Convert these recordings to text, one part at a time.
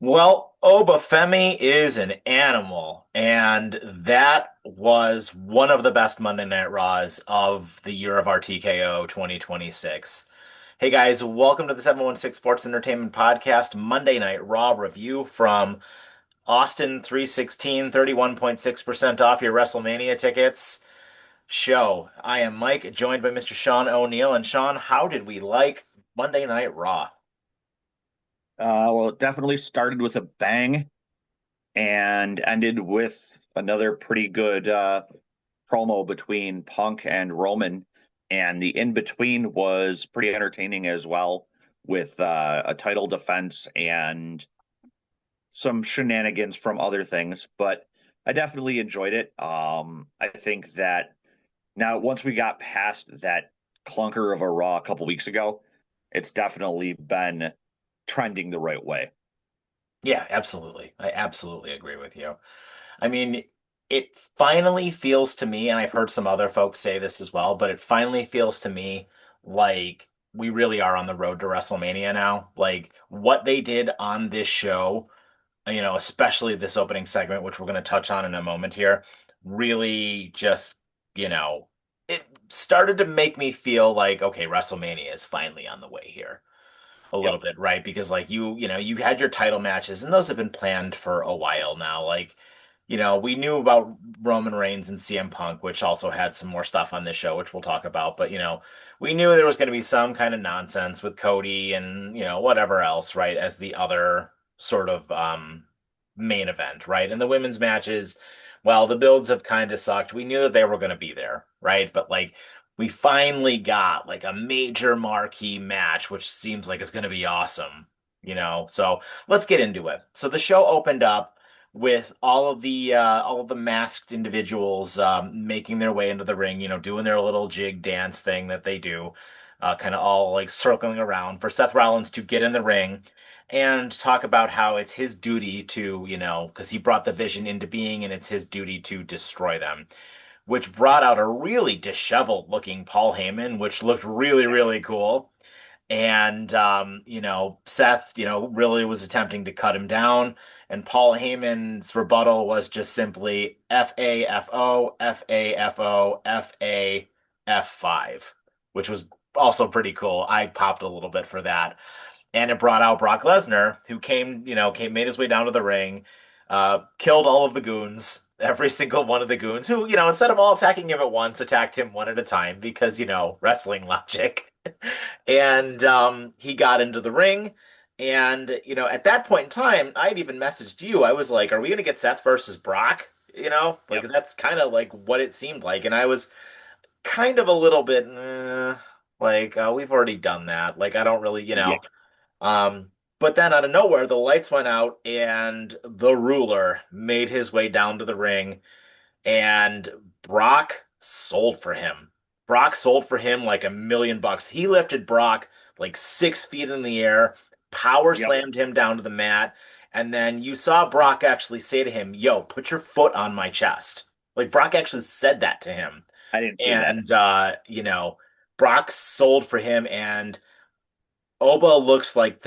Well, Oba Femi is an animal, and that was one of the best Monday Night Raws of the year of our TKO 2026. Hey guys, welcome to the 716 Sports Entertainment Podcast Monday Night Raw review from Austin 316, 31.6% off your WrestleMania tickets show. I am Mike, joined by Mr. Sean O'Neill. And Sean, how did we like Monday Night Raw? Well, it definitely started with a bang and ended with another pretty good promo between Punk and Roman. And the in between was pretty entertaining as well, with a title defense and some shenanigans from other things. But I definitely enjoyed it. I think that now, once we got past that clunker of a Raw a couple weeks ago, it's definitely been trending the right way. Yeah, absolutely. I absolutely agree with you. I mean, it finally feels to me, and I've heard some other folks say this as well, but it finally feels to me like we really are on the road to WrestleMania now. Like what they did on this show, especially this opening segment, which we're going to touch on in a moment here, really just, you know, it started to make me feel like, okay, WrestleMania is finally on the way here a Yep. little bit, right? Because like you had your title matches and those have been planned for a while now. Like, we knew about Roman Reigns and CM Punk, which also had some more stuff on this show, which we'll talk about. But, we knew there was going to be some kind of nonsense with Cody and, whatever else, right? As the other sort of main event, right? And the women's matches, well, the builds have kind of sucked. We knew that they were going to be there, right? But like we finally got like a major marquee match, which seems like it's going to be awesome. So let's get into it. So the show opened up with all of the masked individuals making their way into the ring, doing their little jig dance thing that they do, kind of all like circling around for Seth Rollins to get in the ring and talk about how it's his duty to, because he brought the vision into being and it's his duty to destroy them, which brought out a really disheveled looking Paul Heyman, which looked really, really cool. And Seth, really was attempting to cut him down. And Paul Heyman's rebuttal was just simply FAFO, FAFO, FAF5, which was also pretty cool. I popped a little bit for that. And it brought out Brock Lesnar, who made his way down to the ring, killed all of the goons, every single one of the goons, who, instead of all attacking him at once, attacked him one at a time because, wrestling logic. And he got into the ring. And, at that point in time, I had even messaged you. I was like, are we going to get Seth versus Brock? Like, Yep. 'cause that's kind of like what it seemed like. And I was kind of a little bit, like, we've already done that. Like, I don't really, Yeah. but then out of nowhere, the lights went out and the ruler made his way down to the ring and Brock sold for him. Brock sold for him like $1 million. He lifted Brock like 6 feet in the air, power Yep. slammed him down to the mat, and then you saw Brock actually say to him, "Yo, put your foot on my chest." Like Brock actually said that to him. I didn't see that. And Brock sold for him and Oba looks like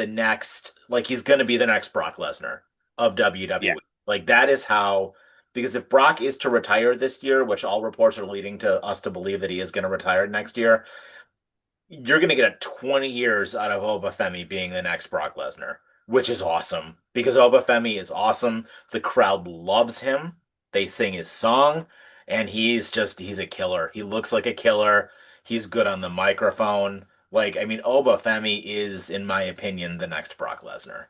like he's going to be the next Brock Lesnar of Yeah. WWE. Like that is how, because if Brock is to retire this year, which all reports are leading to us to believe that he is going to retire next year, you're going to get a 20 years out of Oba Femi being the next Brock Lesnar, which is awesome because Oba Femi is awesome. The crowd loves him. They sing his song, and he's a killer. He looks like a killer. He's good on the microphone. Like, I mean, Oba Femi is, in my opinion, the next Brock Lesnar.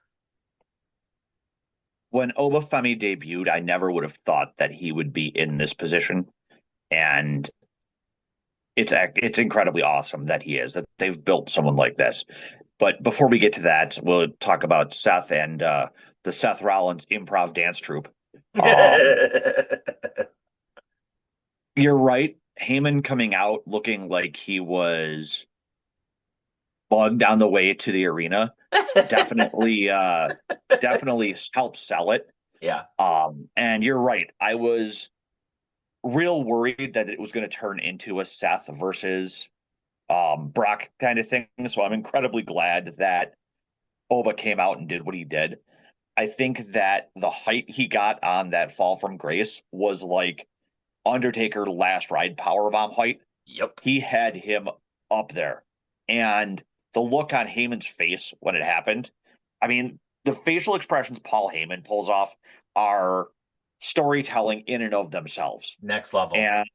When Oba Femi debuted, I never would have thought that he would be in this position, and it's incredibly awesome that he is, that they've built someone like this. But before we get to that, we'll talk about Seth and the Seth Rollins improv dance troupe. Um, you're right. Heyman coming out looking like he was bugged on the way to the arena definitely definitely helped sell it. Yeah. And you're right. I was real worried that it was going to turn into a Seth versus Brock kind of thing. So I'm incredibly glad that Oba came out and did what he did. I think that the height he got on that fall from grace was like Undertaker last ride powerbomb height. Yep. He had him up there. And the look on Heyman's face when it happened, I mean, the facial expressions Paul Heyman pulls off are storytelling in and of themselves. Next level. And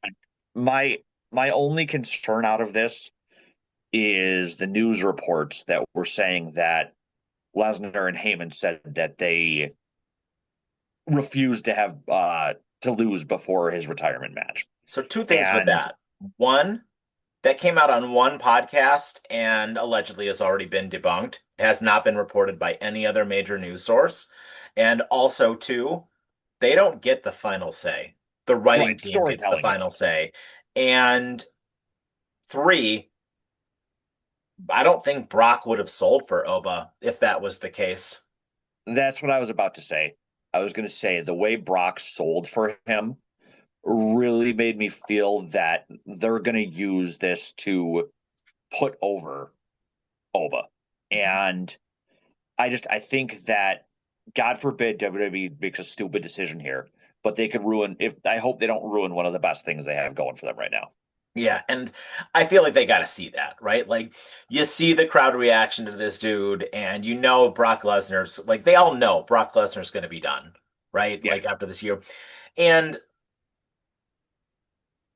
my my only concern out of this is the news reports that were saying that Lesnar and Heyman said that they refused to have to lose before his retirement match. So two things with And that. One, that came out on one podcast and allegedly has already been debunked. It has not been reported by any other major news source. And also, two, they don't get the final say. The writing right, team gets the storytelling final does. say. And three, I don't think Brock would have sold for Oba if that was the case. That's what I was about to say. I was going to say the way Brock sold for him really made me feel that they're going to use this to put over Oba. And I think that God forbid WWE makes a stupid decision here, but they could ruin if I hope they don't ruin one of the best things they have going for them right now. Yeah, and I feel like they got to see that, right? Like you see the crowd reaction to this dude, and you know Brock Lesnar's like they all know Brock Lesnar's going to be done, right? Yeah. Like after this year, and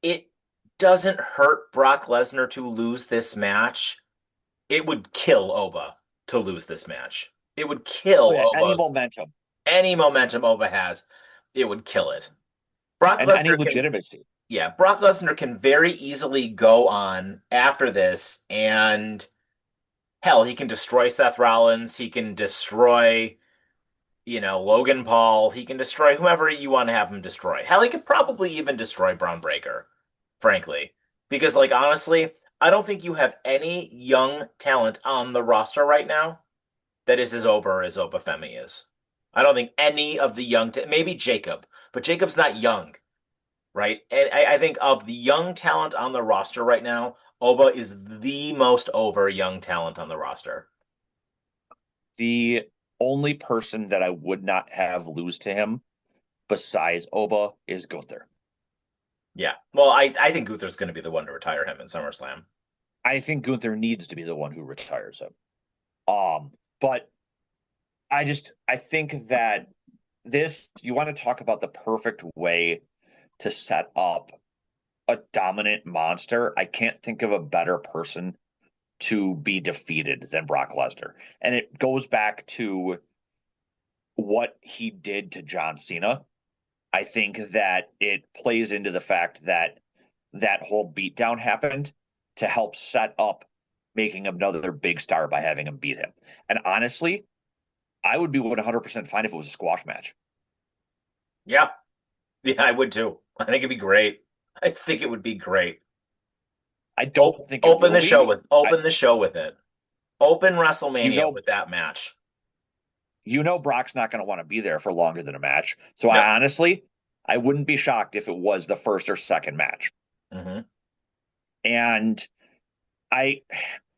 it doesn't hurt Brock Lesnar to lose this match. It would kill Oba to lose this match. It would Oh kill yeah, any Oba's momentum any momentum Oba has. It would kill it. Brock and any Lesnar can legitimacy. Yeah, Brock Lesnar can very easily go on after this and hell, he can destroy Seth Rollins, he can destroy, Logan Paul, he can destroy whomever you want to have him destroy. Hell, he could probably even destroy Braun Breaker, frankly. Because like honestly, I don't think you have any young talent on the roster right now that is as over as Oba Femi is. I don't think any of the maybe Jacob, but Jacob's not young, right? And I think of the young talent on the roster right now, Oba is the most over young talent on the roster. The only person that I would not have lose to him besides Oba is Gunther. Yeah. Well, I think Gunther's going to be the one to retire him in SummerSlam. I think Gunther needs to be the one who retires him. But I think that this you want to talk about the perfect way to set up a dominant monster. I can't think of a better person to be defeated than Brock Lesnar. And it goes back to what he did to John Cena. I think that it plays into the fact that that whole beatdown happened to help set up making another big star by having him beat him. And honestly, I would be 100% fine if it was a squash match. Yeah. Yeah, I would too. I think it'd be great. I think it would be great. I don't think it Open will the show be. with open the show with it. Open You WrestleMania know, with that match. Brock's not going to want to be there for longer than a match. So No. I wouldn't be shocked if it was the first or second match. Hmm. And I,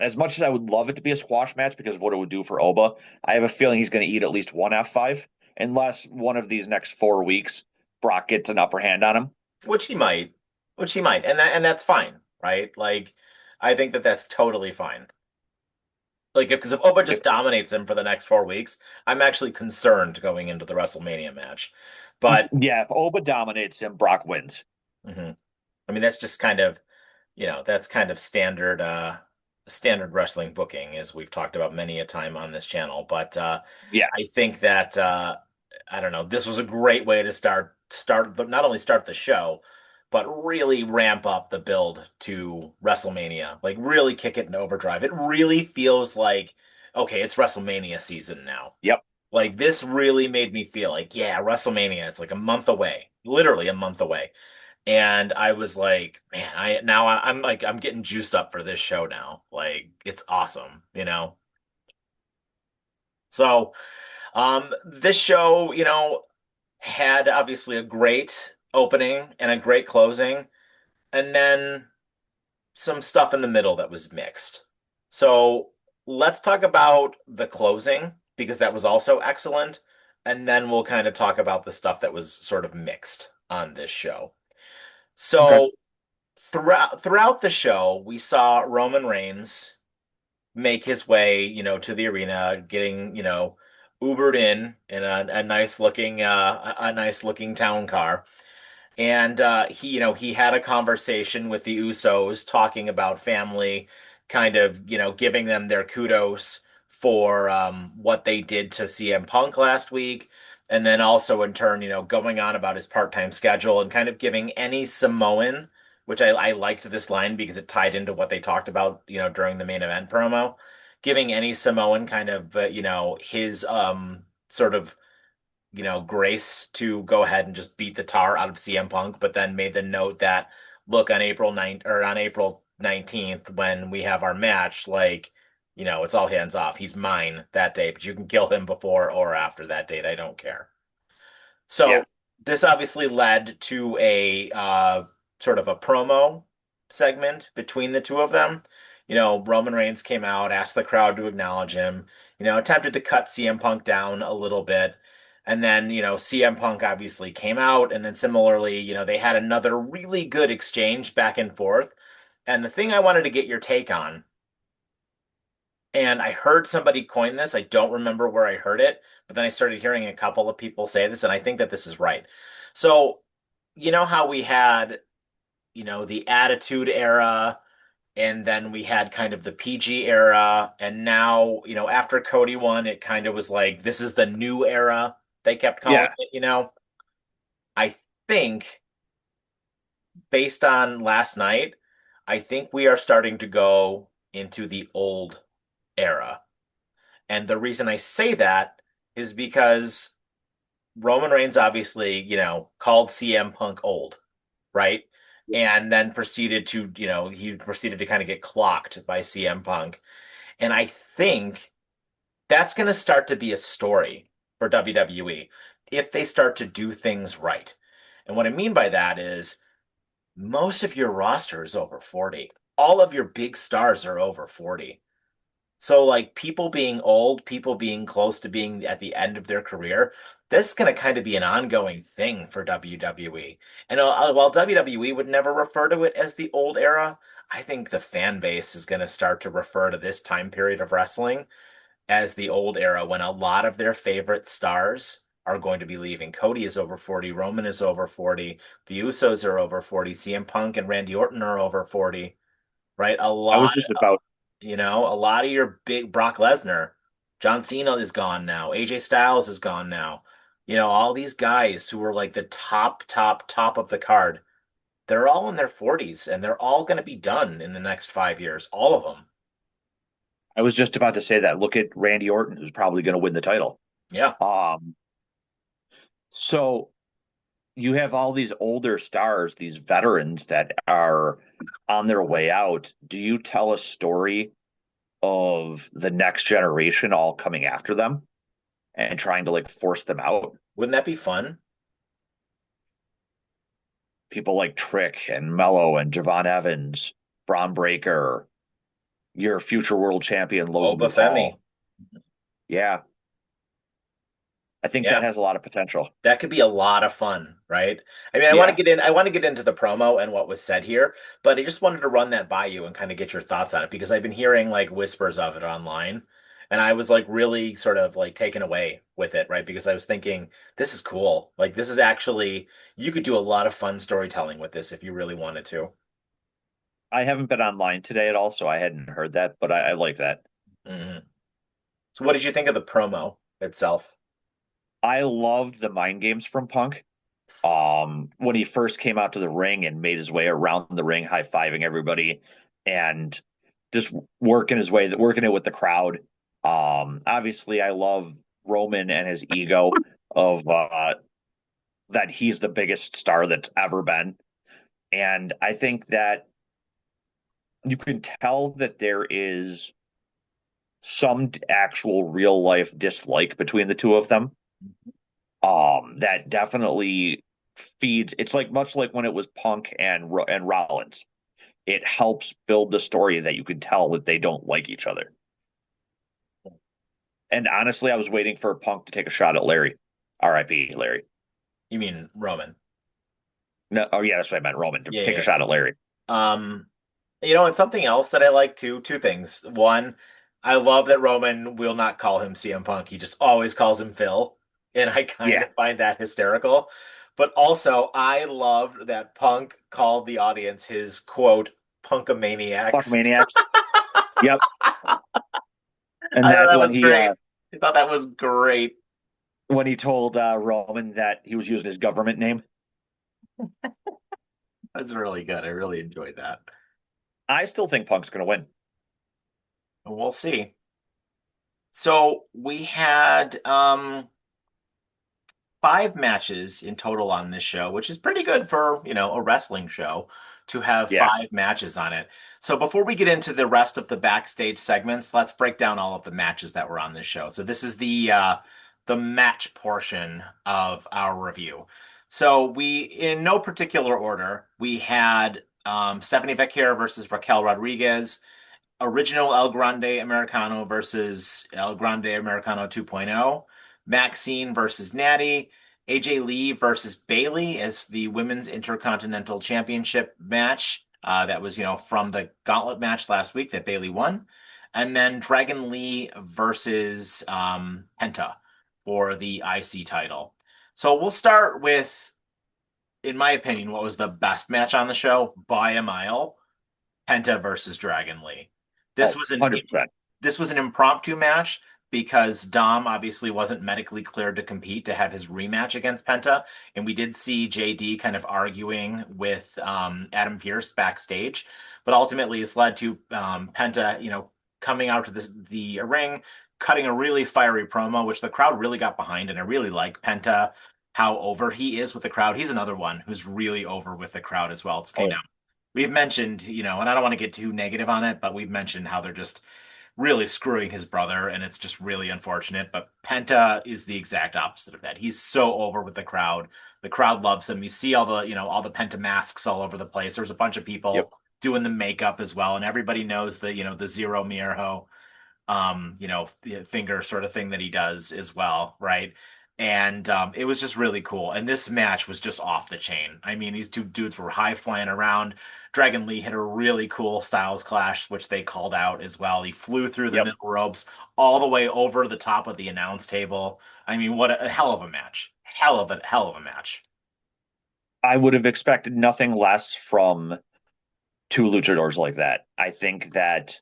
as much as I would love it to be a squash match because of what it would do for Oba, I have a feeling he's going to eat at least one F5 unless one of these next 4 weeks Brock gets an upper hand on him. Which he might. Which he might. And that's fine, right? Like I think that that's totally fine. Like if Oba If just dominates him for the next 4 weeks, I'm actually concerned going into the WrestleMania match. But yeah, if Oba dominates him, Brock wins. mhm. I mean that's just kind of, that's kind of standard wrestling booking as we've talked about many a time on this channel. But Yeah. I think that I don't know, this was a great way to not only start the show, but really ramp up the build to WrestleMania. Like really kick it into overdrive. It really feels like okay, it's WrestleMania season now. Yep. Like this really made me feel like, yeah, WrestleMania, it's like a month away, literally a month away. And I was like, man, I'm like I'm getting juiced up for this show now. Like it's awesome. So, this show, had obviously a great opening and a great closing, and then some stuff in the middle that was mixed. So, let's talk about the closing because that was also excellent. and then we'll kind of talk about the stuff that was sort of mixed on this show. Okay. So throughout the show, we saw Roman Reigns make his way, to the arena, getting, Ubered in a nice looking town car. And he had a conversation with the Usos talking about family, kind of, giving them their kudos for what they did to CM Punk last week. And then also in turn, going on about his part-time schedule and kind of giving any Samoan, which I liked this line because it tied into what they talked about, during the main event promo, giving any Samoan kind of, his sort of grace to go ahead and just beat the tar out of CM Punk, but then made the note that look on April 19th when we have our match, like, it's all hands off. He's mine that day, but you can kill him before or after that date. I don't care. Yeah. So this obviously led to a sort of a promo segment between the two of them. Roman Reigns came out, asked the crowd to acknowledge him, attempted to cut CM Punk down a little bit. And then, CM Punk obviously came out. And then similarly, they had another really good exchange back and forth. And the thing I wanted to get your take on, and I heard somebody coin this. I don't remember where I heard it, but then I started hearing a couple of people say this, and I think that this is right. So, how we had, the Attitude Era, and then we had kind of the PG era, and now, after Cody won, it kind of was like, this is the new era, they kept calling Yeah. it. I think, based on last night, I think we are starting to go into the old era. And the reason I say that is because Roman Reigns obviously, called CM Punk old, right? And then he proceeded to kind of get clocked by CM Punk. And I think that's going to start to be a story for WWE if they start to do things right. And what I mean by that is most of your roster is over 40. All of your big stars are over 40. So, like, people being old, people being close to being at the end of their career, this is going to kind of be an ongoing thing for WWE. And while WWE would never refer to it as the old era, I think the fan base is going to start to refer to this time period of wrestling as the old era when a lot of their favorite stars are going to be leaving. Cody is over 40, Roman is over 40, the Usos are over 40, CM Punk and Randy Orton are over 40, right? I was just about A lot of your big Brock Lesnar, John Cena is gone now. AJ Styles is gone now. All these guys who were like the top, top, top of the card, they're all in their 40s and they're all going to be done in the next 5 years. All of them. I was just about to say that. Look at Randy Orton, who's probably going to win the title. Yeah. Um, so you have all these older stars, these veterans that are on their way out. Do you tell a story of the next generation all coming after them and trying to like force them out? Wouldn't that be fun? People like Trick and Mello and Javon Evans, Braun Breaker, your future world champion Oba Logan Femi. Paul. Yeah, I think Yeah. that has a lot of potential. That could be a lot of fun, right? I mean, Yeah, I want to get into the promo and what was said here, but I just wanted to run that by you and kind of get your thoughts on it because I've been hearing like whispers of it online and I was like really sort of like taken away with it, right? Because I was thinking this is cool. Like this is actually you could do a lot of fun storytelling with this if you really wanted to. I haven't been online today at all, so I hadn't heard that, but I like that. Mhm. So what did you think of the promo itself? I loved the mind games from Punk. When he first came out to the ring and made his way around the ring, high-fiving everybody and just working it with the crowd. Obviously I love Roman and his ego of that he's the biggest star that's ever been. And I think that you can tell that there is some actual real life dislike between the two of them. That definitely feeds. It's like much like when it was Punk and Rollins. It helps build the story that you can tell that they don't like each other. And honestly, I was waiting for Punk to take a shot at Larry. R.I.P. Larry. You mean Roman? No, oh yeah, that's what I meant. Roman to Yeah, take a yeah. shot at Larry. Um, and something else that I like too, two things. One, I love that Roman will not call him CM Punk. He just always calls him Phil. And I kind Yeah, of find that hysterical. But also, I loved that Punk called the audience his quote, fuck Punkamaniacs. maniacs. Yep. And I thought that that was great. I thought that was great. when he told Roman that he was using his government name, That was really good. I really enjoyed that. I still think Punk's going to win. We'll see. So we had five matches in total on this show, which is pretty good for, a wrestling show to have Yeah. five matches on it. So before we get into the rest of the backstage segments, let's break down all of the matches that were on this show. So this is the match portion of our review. So we, in no particular order, we had Stephanie Vecchia versus Raquel Rodriguez, original El Grande Americano versus El Grande Americano 2.0, Maxine versus Natty, AJ Lee versus Bailey as the women's intercontinental championship match. That was, from the gauntlet match last week that Bailey won. And then Dragon Lee versus Penta for the IC title. So we'll start with, in my opinion, what was the best match on the show by a mile. Penta versus Dragon Lee. This Oh, was an 100%. this was an impromptu match because Dom obviously wasn't medically cleared to compete to have his rematch against Penta, and we did see JD kind of arguing with Adam Pearce backstage, but ultimately it's led to Penta, coming out to the ring, cutting a really fiery promo, which the crowd really got behind, and I really like Penta. How over he is with the crowd. He's another one who's really over with the crowd as well. It's Oh, kind of we've mentioned, and I don't want to get too negative on it, but we've mentioned how they're just really screwing his brother, and it's just really unfortunate. But Penta is the exact opposite of that. He's so over with the crowd. The crowd loves him. You see all the Penta masks all over the place. There's a bunch of yep. people doing the makeup as well, and everybody knows the zero Mierho finger sort of thing that he does as well, right? And it was just really cool. And this match was just off the chain. I mean, these two dudes were high flying around. Dragon Lee hit a really cool Styles clash, which they called out as well. He flew through the Yep. middle ropes all the way over the top of the announce table. I mean, what a hell of a match. Hell of a match. I would have expected nothing less from two luchadors like that. I think that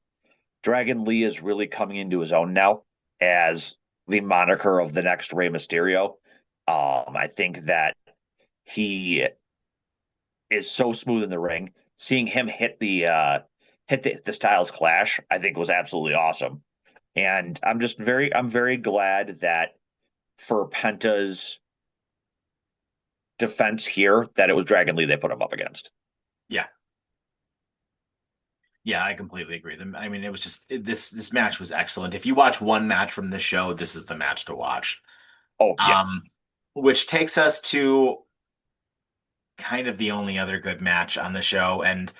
Dragon Lee is really coming into his own now as the moniker of the next Rey Mysterio. I think that he is so smooth in the ring. Seeing him hit the Styles Clash, I think was absolutely awesome. And I'm very glad that for Penta's defense here, that it was Dragon Lee they put him up against. Yeah. Yeah, I completely agree. I mean, it was this match was excellent. If you watch one match from this show, this is the match to watch. Oh yeah, Um, which takes us to kind of the only other good match on the show. And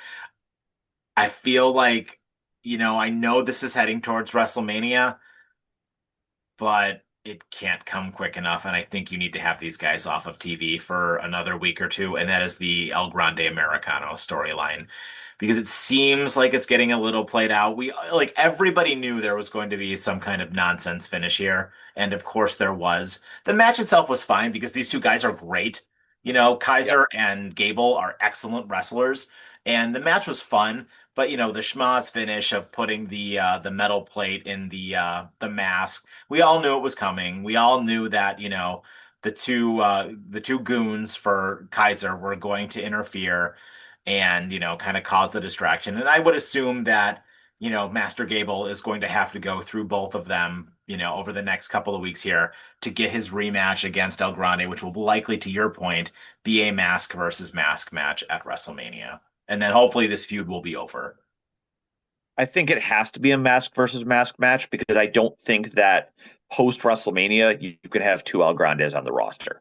I feel like, I know this is heading towards WrestleMania, but it can't come quick enough. And I think you need to have these guys off of TV for another week or two. And that is the El Grande Americano storyline. Because it seems like it's getting a little played out. Like everybody knew there was going to be some kind of nonsense finish here. And of course there was. The match itself was fine because these two guys are great. yep, Kaiser and Gable are excellent wrestlers. And the match was fun. But the schmaz finish of putting the metal plate in the mask, we all knew it was coming. We all knew that, the two goons for Kaiser were going to interfere and, kind of cause the distraction. And I would assume that, Master Gable is going to have to go through both of them, over the next couple of weeks here to get his rematch against El Grande, which will likely, to your point, be a mask versus mask match at WrestleMania. And then hopefully this feud will be over. I think it has to be a mask versus mask match because I don't think that post WrestleMania you can have two El Grandes on the roster.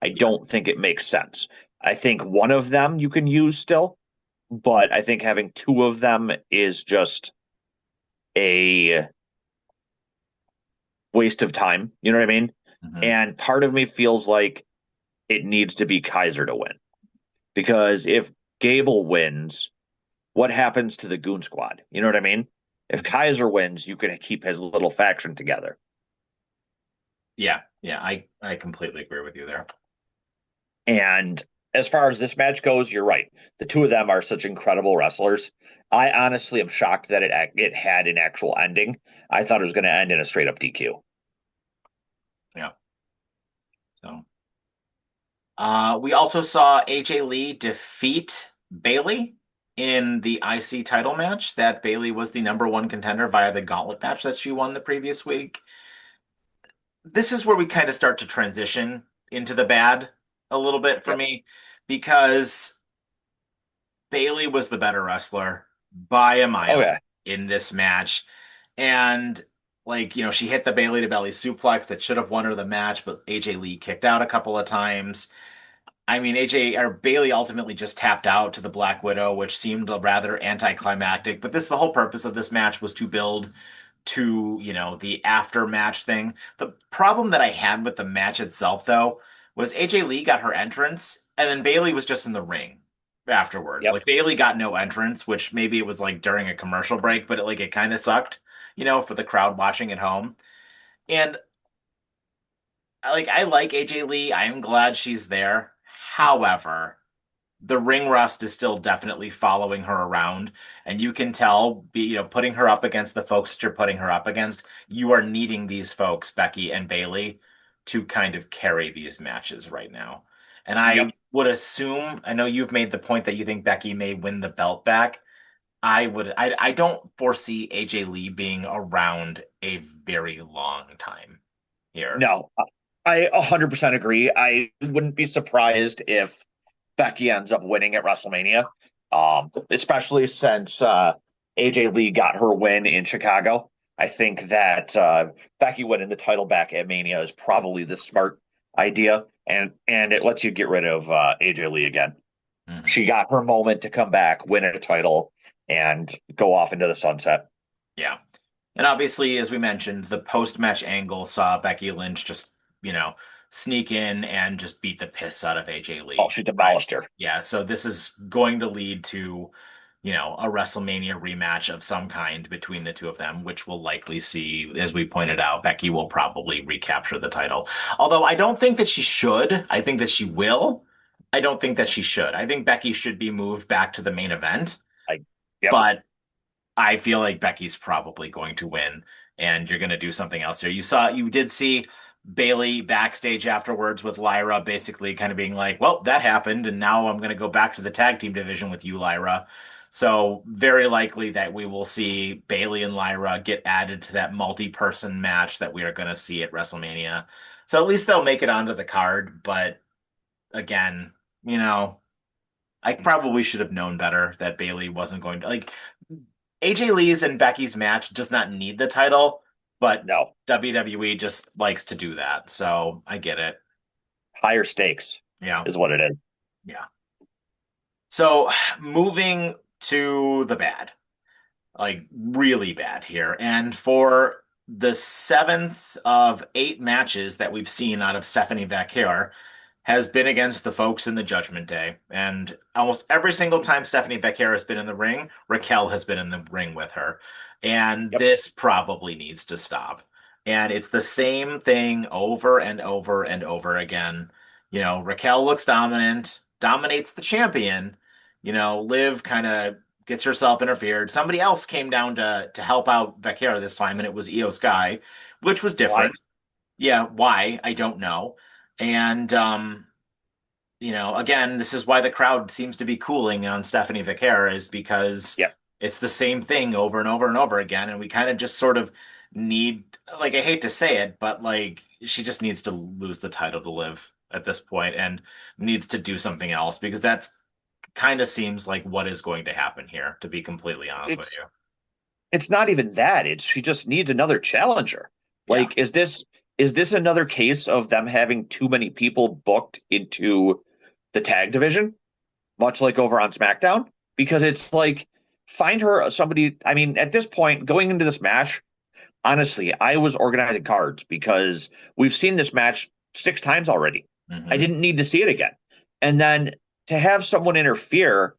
I Yeah. don't think it makes sense. I think one of them you can use still, but I think having two of them is just a waste of time. You know what I mean? Hmm. And part of me feels like it needs to be Kaiser to win. Because if Gable wins, what happens to the Goon Squad? You know what I mean? If Kaiser wins, you can keep his little faction together. Yeah, yeah, I completely agree with you there. And as far as this match goes, you're right. The two of them are such incredible wrestlers. I honestly am shocked that it had an actual ending. I thought it was going to end in a straight up DQ. Yeah. So, we also saw AJ Lee defeat Bailey in the IC title match. That Bailey was the number one contender via the gauntlet match that she won the previous week. This is where we kind of start to transition into the bad a little bit for Yep. me because Bailey was the better wrestler by a Oh mile yeah. in this match. And she hit the Bailey to belly suplex that should have won her the match, but AJ Lee kicked out a couple of times. I mean, AJ or Bailey ultimately just tapped out to the Black Widow, which seemed rather anticlimactic. But the whole purpose of this match was to build to, the after match thing. The problem that I had with the match itself, though, was AJ Lee got her entrance, and then Bailey was just in the ring afterwards. Yep. Like Bailey got no entrance, which maybe it was like during a commercial break, but it kind of sucked, for the crowd watching at home. And I like AJ Lee. I am glad she's there. However, the ring rust is still definitely following her around, and you can tell, putting her up against the folks that you're putting her up against, you are needing these folks, Becky and Bailey, to kind of carry these matches right now. And I Yep. would assume, I know you've made the point that you think Becky may win the belt back. I don't foresee AJ Lee being around a very long time here. No, I 100% agree. I wouldn't be surprised if Becky ends up winning at WrestleMania, especially since AJ Lee got her win in Chicago. I think that Becky winning the title back at Mania is probably the smart idea, and it lets you get rid of AJ Lee again. Mhm. She got her moment to come back, win a title, and go off into the sunset. Yeah. And obviously, as we mentioned, the post-match angle saw Becky Lynch just, you know, sneak in and just beat the piss out of AJ Oh, Lee. she demolished her. Yeah, so this is going to lead to, a WrestleMania rematch of some kind between the two of them, which we'll likely see, as we pointed out, Becky will probably recapture the title. Although I don't think that she should. I think that she will. I don't think that she should. I think Becky should be moved back to the main event, I, yep. but I feel like Becky's probably going to win, and you're going to do something else here. You did see Bailey backstage afterwards with Lyra, basically kind of being like, "Well, that happened, and now I'm going to go back to the tag team division with you, Lyra." So very likely that we will see Bailey and Lyra get added to that multi-person match that we are going to see at WrestleMania. So at least they'll make it onto the card, but again, you know. I probably should have known better that Bailey wasn't going to AJ Lee's and Becky's match does not need the title, but No, WWE just likes to do that. So I get it. higher stakes Yeah. is what it is. Yeah. So moving to the bad, really bad here. And for the seventh of eight matches that we've seen out of Stephanie Vaquer has been against the folks in the Judgment Day. And almost every single time Stephanie Vaquer has been in the ring, Raquel has been in the ring with her. And Yep. this probably needs to stop. And it's the same thing over and over and over again. Raquel looks dominant, dominates the champion. Liv kind of gets herself interfered. Somebody else came down to help out Vaquera this time, and it was Io Sky, which was Why? different. Yeah, why? I don't know. And again, this is why the crowd seems to be cooling on Stephanie Vaquera is because Yep. it's the same thing over and over and over again, and we kind of just sort of need, I hate to say it, but she just needs to lose the title to Liv at this point and needs to do something else because that's kind of seems like what is going to happen here, to be completely honest with It's you. it's not even that. It's she just needs another challenger. Yeah. Like, is this another case of them having too many people booked into the tag division, much like over on SmackDown? Because it's like find her somebody. I mean, at this point, going into this match, honestly, I was organizing cards because we've seen this match 6 times already. I Hmm. didn't need to see it again. And then to have someone interfere,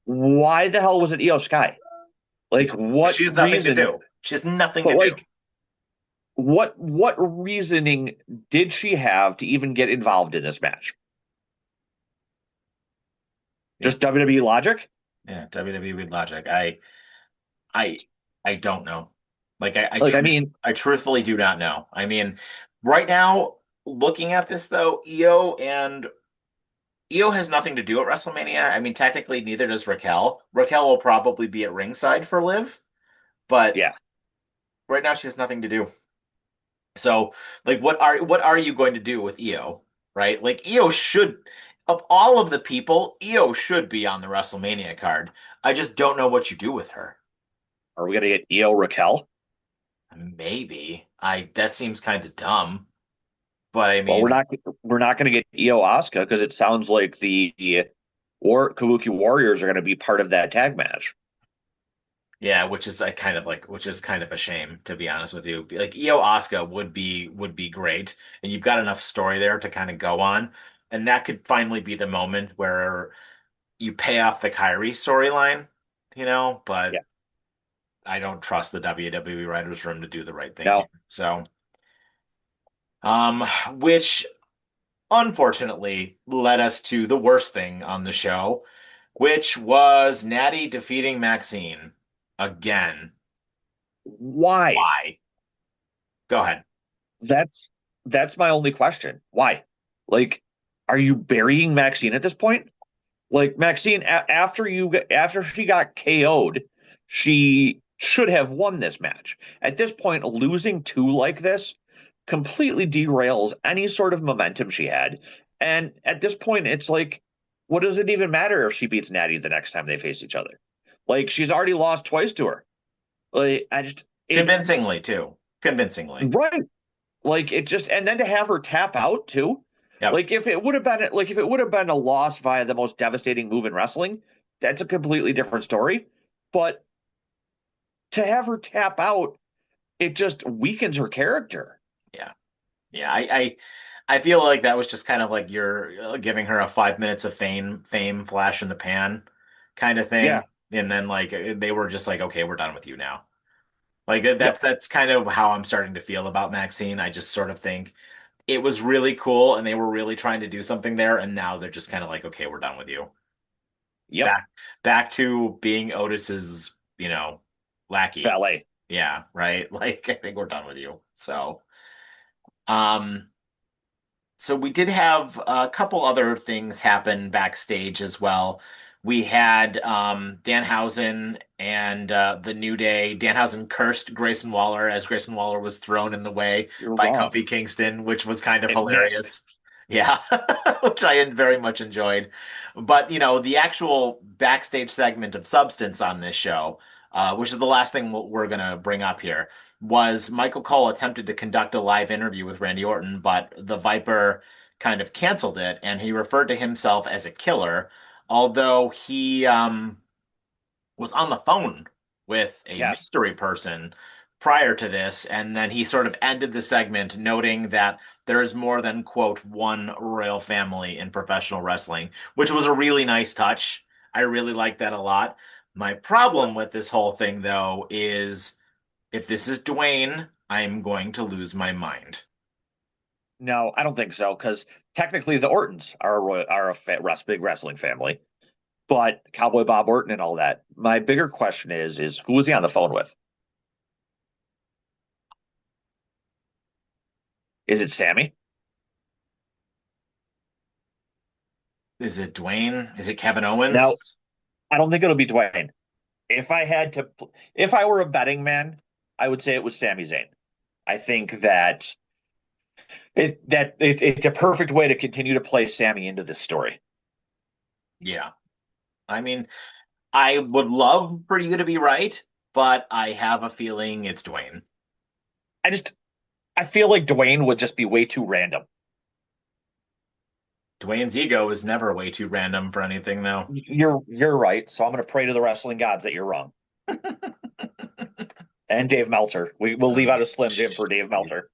why the hell was it Io Sky? Like, what She has nothing to reason? do. She has nothing But to do. like, what reasoning did she have to even get involved in this match? Yeah, Just WWE logic? yeah. WWE with logic. I, I don't know. Like Like, I mean, I truthfully do not know. I mean, right now, looking at this though, Io has nothing to do at WrestleMania. I mean, technically, neither does Raquel. Raquel will probably be at ringside for Liv, but yeah. right now she has nothing to do. So, like, what are you going to do with Io? Right? Like, Io should, of all of the people, Io should be on the WrestleMania card. I just don't know what you do with her. Are we gonna get Io Raquel? Maybe. I that seems kind of dumb, but I Well, mean, we're not gonna get Io Asuka because it sounds like the War Kabuki Warriors are gonna be part of that tag match. yeah, which is kind of a shame, to be honest with you. Like Io Asuka would be great, and you've got enough story there to kind of go on, and that could finally be the moment where you pay off the Kyrie storyline, but Yeah. I don't trust the WWE writers' room to do the right thing here. Now, So, which unfortunately led us to the worst thing on the show, which was Natty defeating Maxine again. why? Why? Go ahead. That's that's my only question. Why? Like, are you burying Maxine at this point? Like Maxine, after she got KO'd, she should have won this match. At this point, losing two like this completely derails any sort of momentum she had. And at this point, it's like, what does it even matter if she beats Natty the next time they face each other? Like she's already lost twice to her. Like I just it Convincingly, too. Convincingly. right. Like it just and then to have her tap out too. Yep. Like if it would have been a loss via the most devastating move in wrestling, that's a completely different story. But to have her tap out, it just weakens her character. Yeah. Yeah. I feel like that was just kind of like you're giving her a 5 minutes of fame flash in the pan kind of Yeah. thing. And then like they were just like, okay, we're done with you now. Like Yep. that's kind of how I'm starting to feel about Maxine. I just sort of think it was really cool and they were really trying to do something there, and now they're just kind of like, okay, we're done with you. Yep. Back to being Otis's, lackey. Ballet. Yeah, right. Like I think we're done with you. Um, so we did have a couple other things happen backstage as well. We had Danhausen and the New Day. Danhausen cursed Grayson Waller as Grayson Waller was thrown in the way You're by wrong. Kofi Kingston, which was kind of It missed. hilarious. Yeah, which I very much enjoyed. But, the actual backstage segment of substance on this show, which is the last thing we're going to bring up here, was Michael Cole attempted to conduct a live interview with Randy Orton, but the Viper kind of canceled it, and he referred to himself as a killer, although he was on the phone with a Yes. mystery person prior to this, and then he sort of ended the segment noting that there is more than, quote, one royal family in professional wrestling, which was a really nice touch. I really like that a lot. My problem with this whole thing, though, is if this is Dwayne, I'm going to lose my mind. No, I don't think so because technically the Ortons are a big wrestling family, but Cowboy Bob Orton and all that. My bigger question is who was he on the phone with? Is it Sammy? Is it Dwayne? Is it Kevin Now, Owens? I don't think it'll be Dwayne. If I had to, if I were a betting man, I would say it was Sami Zayn. I think it's a perfect way to continue to play Sammy into this story. Yeah. I mean, I would love for you to be right, but I have a feeling it's Dwayne. I just I feel like Dwayne would just be way too random. Dwayne's ego is never way too random for anything, though. You're right, so I'm going to pray to the wrestling gods that you're wrong. and Dave Meltzer. We'll leave Oh, out a Slim Jim for Dave jeez. Meltzer.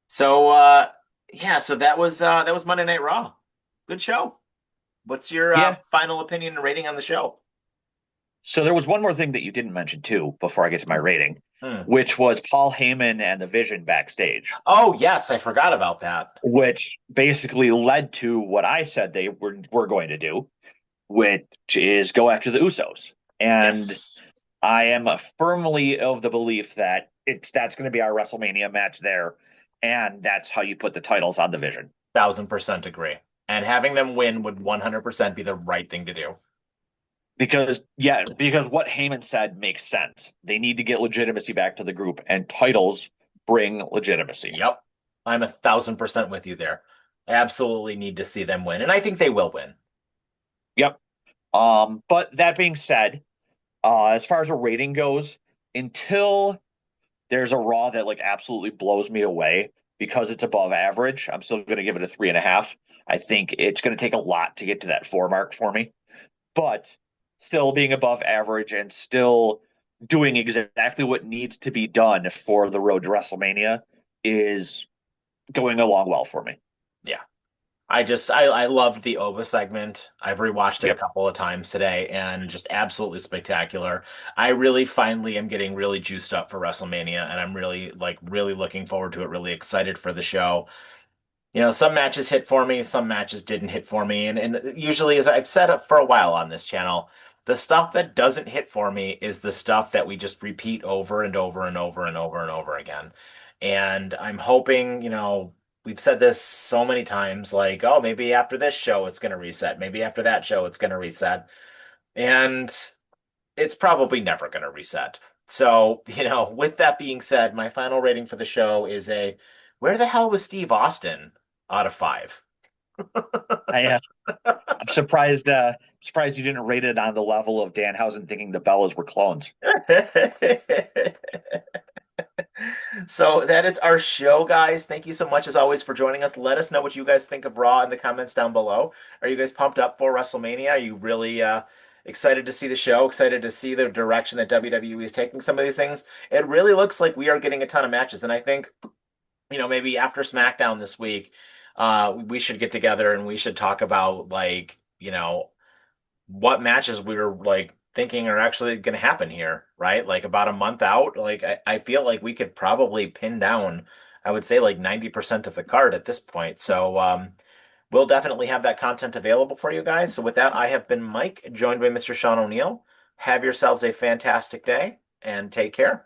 So yeah, so that was Monday Night Raw. Good show. What's your Yeah. final opinion and rating on the show? So there was one more thing that you didn't mention too before I get to my rating, Hmm. which was Paul Heyman and the Vision backstage, Oh yes, I forgot about that. which basically led to what I said they were going to do, which is go after the Usos. And Yes. I am firmly of the belief that that's going to be our WrestleMania match there, and that's how you put the titles on the Vision. 1000% agree. And having them win would 100% be the right thing to do. Because what Heyman said makes sense. They need to get legitimacy back to the group, and titles bring legitimacy. Yep. I'm 1000% with you there. Absolutely need to see them win. And I think they will win. Yep. But that being said, as far as a rating goes, until there's a Raw that like absolutely blows me away because it's above average, I'm still going to give it a 3.5. I think it's going to take a lot to get to that 4 mark for me, but still being above average and still doing exactly what needs to be done for the road to WrestleMania is going along well for me. Yeah. I loved the Oba segment. I've rewatched it a Yep. couple of times today and just absolutely spectacular. I really finally am getting really juiced up for WrestleMania and I'm really looking forward to it, really excited for the show. You know, some matches hit for me, some matches didn't hit for me. And usually, as I've said it for a while on this channel, the stuff that doesn't hit for me is the stuff that we just repeat over and over and over and over and over again. And I'm hoping, we've said this so many times, like, oh, maybe after this show it's going to reset. Maybe after that show it's going to reset. And it's probably never going to reset. So, with that being said, my final rating for the show is a where the hell was Steve Austin out of five? I'm surprised you didn't rate it on the level of Danhausen thinking the Bellas were clones. So that is our show, guys. Thank you so much, as always, for joining us. Let us know what you guys think of Raw in the comments down below. Are you guys pumped up for WrestleMania? Are you really excited to see the show? Excited to see the direction that WWE is taking some of these things? It really looks like we are getting a ton of matches, and I think maybe after SmackDown this week, we should get together and we should talk about what matches we were like thinking are actually going to happen here, right? Like about a month out, like I feel like we could probably pin down, I would say like 90% of the card at this point. So we'll definitely have that content available for you guys. So with that, I have been Mike, joined by Mr. Sean O'Neill. Have yourselves a fantastic day and take care.